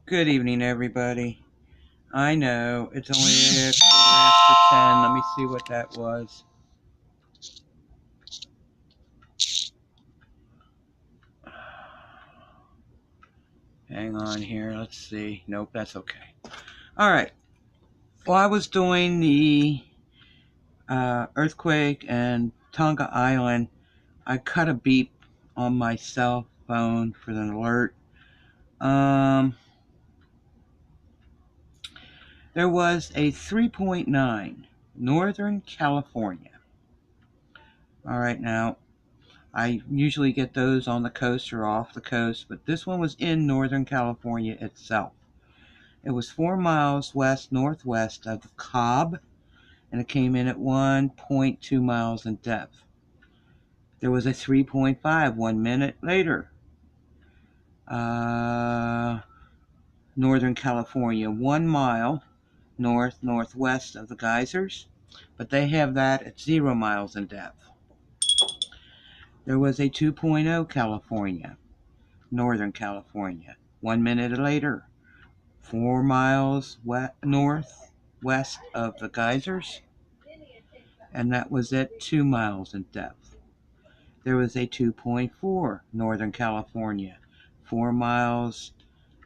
Good evening, everybody. I know it's only a quarter after 10. Let me see what that was. Hang on here. Let's see. Nope, that's okay. All right. While I was doing the earthquake and Tonga Island, I cut a beep on my cell phone for an alert. There was a 3.9 Northern California. All right, now I usually get those on the coast or off the coast, but this one was in Northern California itself. It was 4 miles west-northwest of the Cobb, and it came in at 1.2 miles in depth. There was a 3.5 1 minute later. Northern California, 1 mile north-northwest of the geysers, but they have that at 0 miles in depth. There was a 2.0 California, Northern California, 1 minute later, 4 miles northwest of the geysers, and that was at 2 miles in depth. There was a 2.4 Northern California, 4 miles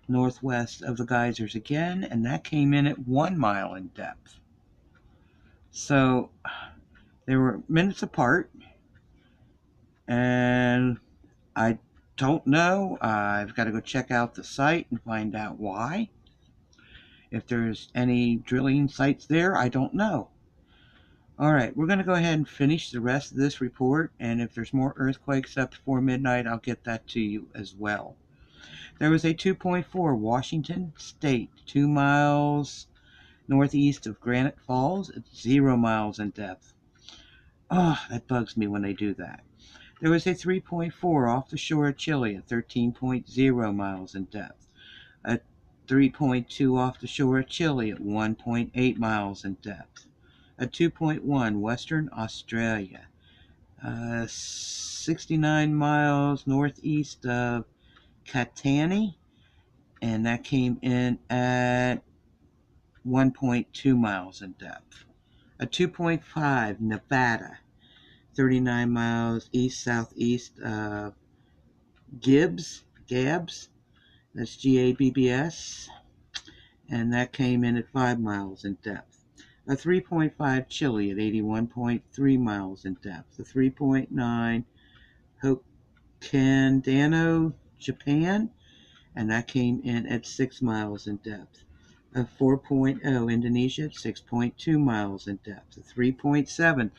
northwest of the geysers again, and that came in at 1 mile in depth. So they were minutes apart, and I don't know. I've got to go check out the site and find out why. If there's any drilling sites there, I don't know. All right, we're going to go ahead and finish the rest of this report, and if there's more earthquakes up before midnight, I'll get that to you as well. There was a 2.4 Washington State, 2 miles northeast of Granite Falls at 0 miles in depth. Oh, that bugs me when they do that. There was a 3.4 off the shore of Chile at 13.0 miles in depth. A 3.2 off the shore of Chile at 1.8 miles in depth. A 2.1 Western Australia, 69 miles northeast of Catani, and that came in at 1.2 miles in depth. A 2.5 Nevada, 39 miles east-southeast of Gabs, that's Gabbs, and that came in at 5 miles in depth. A 3.5 Chile at 81.3 miles in depth. A 3.9 Hokkaido, Japan, and that came in at 6 miles in depth. A 4.0 Indonesia at 6.2 miles in depth. A 3.7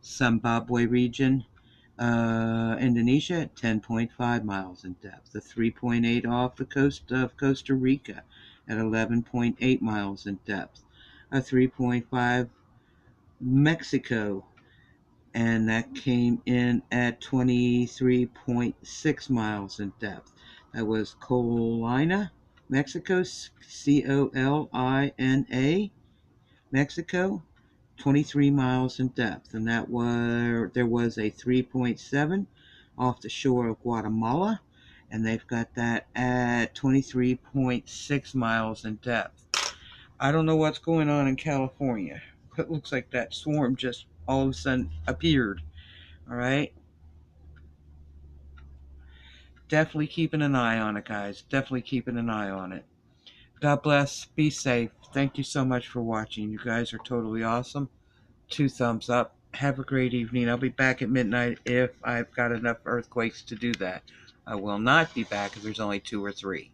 Zimbabwe region, Indonesia at 10.5 miles in depth. A 3.8 off the coast of Costa Rica at 11.8 miles in depth. A 3.5 Mexico, and that came in at 23.6 miles in depth. That was Colina, Mexico, Colina, Mexico, 23 miles in depth, and there was a 3.7 off the shore of Guatemala, and they've got that at 23.6 miles in depth. I don't know what's going on in California. It looks like that swarm just all of a sudden appeared. All right. Definitely keeping an eye on it, guys. Definitely keeping an eye on it. God bless. Be safe. Thank you so much for watching. You guys are totally awesome. 2 thumbs up. Have a great evening. I'll be back at midnight if I've got enough earthquakes to do that. I will not be back if there's only 2 or 3.